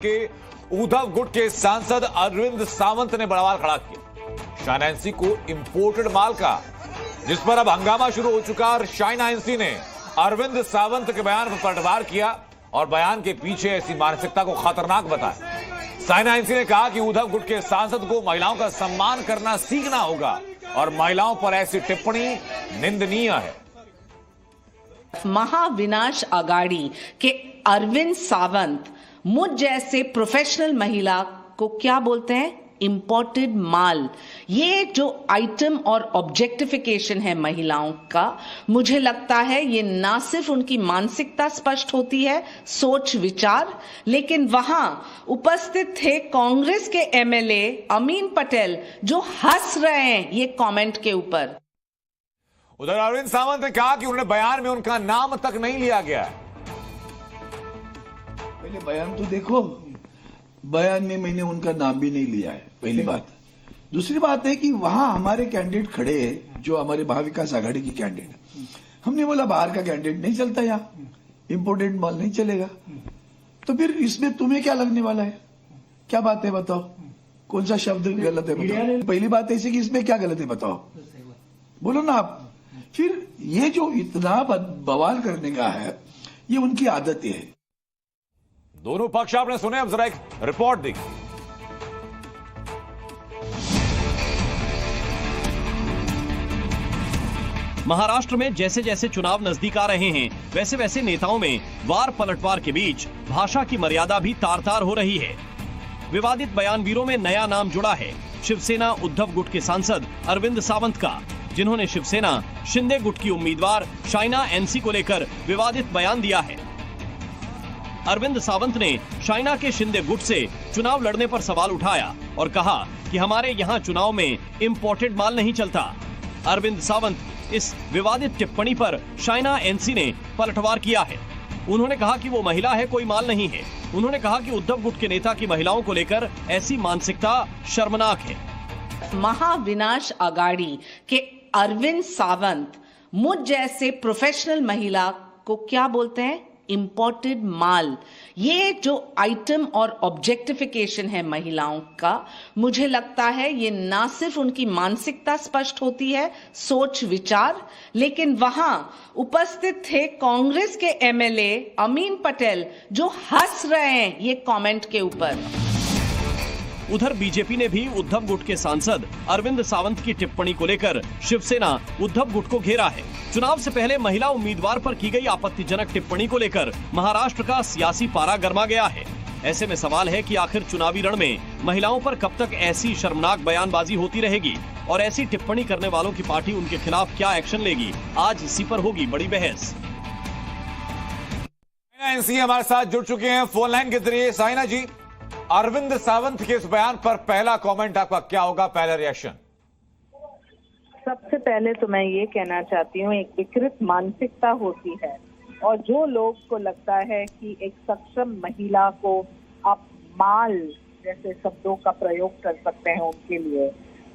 के उद्धव गुट के सांसद अरविंद सावंत ने बड़ा सवाल खड़ा किया शाइन एनसी को इंपोर्टेड माल का, जिस पर अब हंगामा शुरू हो चुका। और शाइन एनसी ने अरविंद सावंत के बयान पर पलटवार किया और बयान के पीछे ऐसी मानसिकता को खतरनाक बताया। शाइन एनसी ने कहा कि उद्धव गुट के सांसद को महिलाओं का सम्मान करना सीखना होगा और महिलाओं पर ऐसी टिप्पणी निंदनीय है। महाविनाश अगाड़ी के अरविंद सावंत मुझ जैसे प्रोफेशनल महिला को क्या बोलते हैं? इंपोर्टेड माल। ये जो आइटम और ऑब्जेक्टिफिकेशन है महिलाओं का, मुझे लगता है ये ना सिर्फ उनकी मानसिकता स्पष्ट होती है, सोच विचार, लेकिन वहां उपस्थित थे कांग्रेस के एमएलए अमीन पटेल जो हंस रहे हैं ये कमेंट के ऊपर। उधर अरविंद सावंत ने कहा कि उन्होंने बयान में उनका नाम तक नहीं लिया गया है। पहले बयान तो देखो, बयान में मैंने उनका नाम भी नहीं लिया है, पहली बात। दूसरी बात है कि वहां हमारे कैंडिडेट खड़े हैं, जो हमारे महाविकास आघाड़ी की कैंडिडेट। हमने बोला बाहर का कैंडिडेट नहीं चलता, यहाँ इंपोर्टेड माल नहीं चलेगा, तो फिर इसमें तुम्हें क्या लगने वाला है? क्या बात है बताओ, कौन सा शब्द गलत है बताओ। पहली बात ऐसी कि इसमें क्या गलत है बताओ, बोलो ना आप। फिर ये जो इतना बवाल करने का है, ये उनकी आदत है। दोनों पक्ष आपने सुने, अब जरा एक रिपोर्ट देखिए। महाराष्ट्र में जैसे जैसे चुनाव नजदीक आ रहे हैं, वैसे वैसे नेताओं में वार पलटवार के बीच भाषा की मर्यादा भी तार तार हो रही है। विवादित बयानवीरों में नया नाम जुड़ा है शिवसेना उद्धव गुट के सांसद अरविंद सावंत का, जिन्होंने शिवसेना शिंदे गुट की उम्मीदवार शाइना एनसी को लेकर विवादित बयान दिया है। अरविंद सावंत ने शाइना के शिंदे गुट से चुनाव लड़ने पर सवाल उठाया और कहा कि हमारे यहाँ चुनाव में इंपोर्टेड माल नहीं चलता। अरविंद सावंत इस विवादित टिप्पणी पर शाइना एनसी ने पलटवार किया है। उन्होंने कहा कि वो महिला है, कोई माल नहीं है। उन्होंने कहा कि उद्धव गुट के नेता की महिलाओं को लेकर ऐसी मानसिकता शर्मनाक है। महाविनाश अगाड़ी के अरविंद सावंत मुझ जैसे प्रोफेशनल महिला को क्या बोलते हैं? इंपोर्टेड माल। ये जो आइटम और ऑब्जेक्टिफिकेशन है महिलाओं का, मुझे लगता है ये ना सिर्फ उनकी मानसिकता स्पष्ट होती है, सोच विचार, लेकिन वहां उपस्थित थे कांग्रेस के एमएलए अमीन पटेल जो हंस रहे हैं ये कमेंट के ऊपर। उधर बीजेपी ने भी उद्धव गुट के सांसद अरविंद सावंत की टिप्पणी को लेकर शिवसेना उद्धव गुट को घेरा है। चुनाव से पहले महिला उम्मीदवार पर की गई आपत्तिजनक टिप्पणी को लेकर महाराष्ट्र का सियासी पारा गर्मा गया है। ऐसे में सवाल है कि आखिर चुनावी रण में महिलाओं पर कब तक ऐसी शर्मनाक बयानबाजी होती रहेगी और ऐसी टिप्पणी करने वालों की पार्टी उनके खिलाफ क्या एक्शन लेगी, आज इसी पर होगी बड़ी बहस। एनसी हमारे साथ जुड़ चुके हैं फोन लाइन के जरिए। साइना जी, अरविंद सावंत के इस बयान पर पहला कमेंट आपका क्या होगा, पहला रिएक्शन? सबसे पहले तो मैं ये कहना चाहती हूँ, एक विकृत मानसिकता होती है और जो लोग को लगता है कि एक सक्षम महिला को आप माल जैसे शब्दों का प्रयोग कर सकते हैं उनके लिए,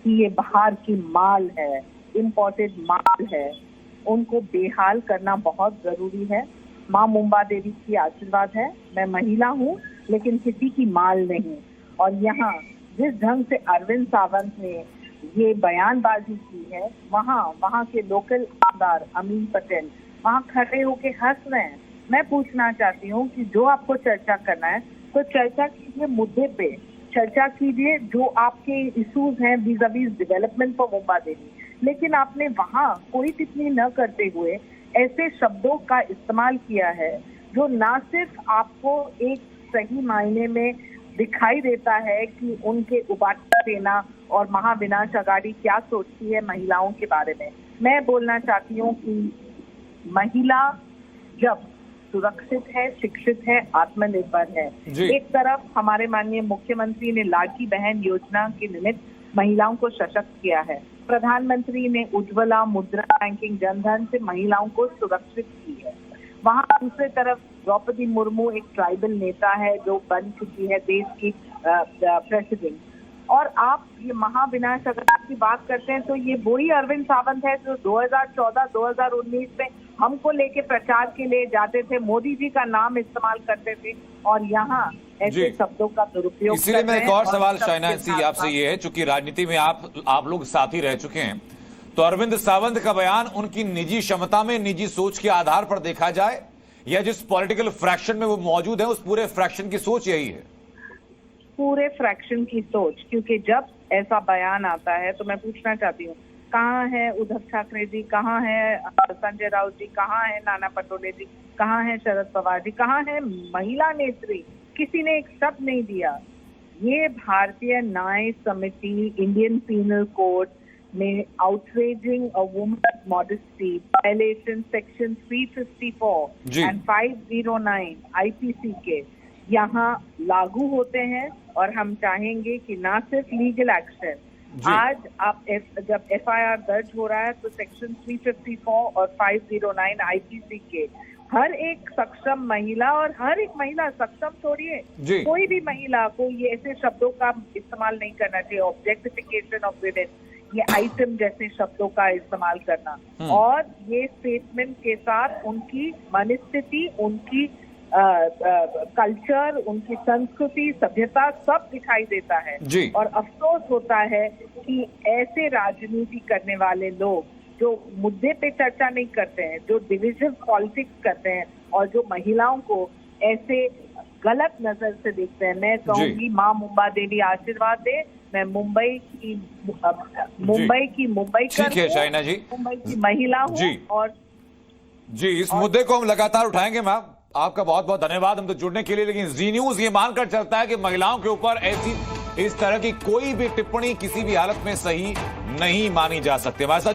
कि ये बाहर की माल है, इंपोर्टेड माल है, उनको बेहाल करना बहुत जरूरी है। माँ मुंबा देवी की आशीर्वाद है, मैं महिला हूँ लेकिन किसी की माल नहीं। और यहाँ जिस ढंग से अरविंद सावंत ने ये बयानबाजी की है, वहाँ के लोकल आमदार अमीन पटेल वहाँ खड़े होके हंस रहे हैं। मैं पूछना चाहती हूँ कि जो आपको चर्चा करना है तो चर्चा कीजिए, मुद्दे पे चर्चा कीजिए, जो आपके इश्यूज हैं vis-a-vis development for Mumba Devi, लेकिन आपने वहाँ कोई टिप्पणी न करते हुए ऐसे शब्दों का इस्तेमाल किया है जो ना सिर्फ आपको एक सही मायने में दिखाई देता है कि उनके उबाटा सेना और महाविनाश अगाड़ी क्या सोचती है महिलाओं के बारे में। मैं बोलना चाहती हूँ कि महिला जब सुरक्षित है, शिक्षित है, आत्मनिर्भर है, एक तरफ हमारे माननीय मुख्यमंत्री ने लाडली बहन योजना के निमित्त महिलाओं को सशक्त किया है, प्रधानमंत्री ने उज्ज्वला, मुद्रा बैंकिंग, जनधन से महिलाओं को सुरक्षित की है। वहाँ दूसरे तरफ द्रौपदी मुर्मू एक ट्राइबल नेता है जो बन चुकी है देश की प्रेसिडेंट। और आप ये महाविनाश अगाड़ी की बात करते हैं तो ये वही अरविंद सावंत है जो 2014-2019 में हमको लेके प्रचार के लिए जाते थे, मोदी जी का नाम इस्तेमाल करते थे। और यहाँ जी। ऐसे शब्दों का दुरुपयोग इसीलिए कर मेरा रहे एक हैं और सवाल सबके शाइना सिंह साथ आपसे साथ- ये है, चूंकि राजनीति में आप लोग साथी रह चुके हैं, तो अरविंद सावंत का बयान उनकी निजी क्षमता में, निजी सोच के आधार पर देखा जाए, या जिस पॉलिटिकल फ्रैक्शन में वो मौजूद है उस पूरे फ्रैक्शन की सोच यही है? पूरे फ्रैक्शन की सोच, क्योंकि जब ऐसा बयान आता है तो मैं पूछना चाहती हूँ, कहाँ है उद्धव ठाकरे जी, कहाँ है संजय राउत जी, कहाँ है नाना पटोले जी, कहाँ है शरद पवार जी, कहाँ है महिला नेत्री? किसी ने एक शब्द नहीं दिया। ये भारतीय न्याय समिति इंडियन पीनल कोड में outraging a woman modesty violation section 354 जी। एंड 509 आईपीसी के यहाँ लागू होते हैं, और हम चाहेंगे कि ना सिर्फ लीगल एक्शन, जी। आज आप जब एफआईआर दर्ज हो रहा है तो सेक्शन 354 और 509 आईपीसी के हर एक सक्षम महिला, और हर एक महिला सक्षम जी। छोड़िए, कोई भी महिला को ये ऐसे शब्दों का इस्तेमाल नहीं करना चाहिए। ऑब्जेक्टिफिकेशन ऑफ विमेन, ये आइटम जैसे शब्दों का इस्तेमाल करना, और ये स्टेटमेंट के साथ उनकी मनस्थिति, उनकी कल्चर, उनकी संस्कृति, सभ्यता सब दिखाई देता है। जी। और अफसोस होता है कि ऐसे राजनीति करने वाले लोग जो मुद्दे पे चर्चा नहीं करते हैं, जो डिविजन पॉलिटिक्स करते हैं, और जो महिलाओं को ऐसे गलत नजर से देखते हैं। मैं कहूंगी माँ मुंबा देवी आशीर्वाद दे। मैं मुंबई की मुंबईकर ठीक है हूँ, शाइना जी। मुंबई की महिला हूँ, जी। और जी, इस मुद्दे को हम लगातार उठाएंगे मैम। आपका बहुत बहुत धन्यवाद हमसे जुड़ने के लिए। लेकिन जी न्यूज ये मानकर चलता है कि महिलाओं के ऊपर इस तरह की कोई भी टिप्पणी किसी भी हालत में सही नहीं मानी जा सकती। हमारे साथ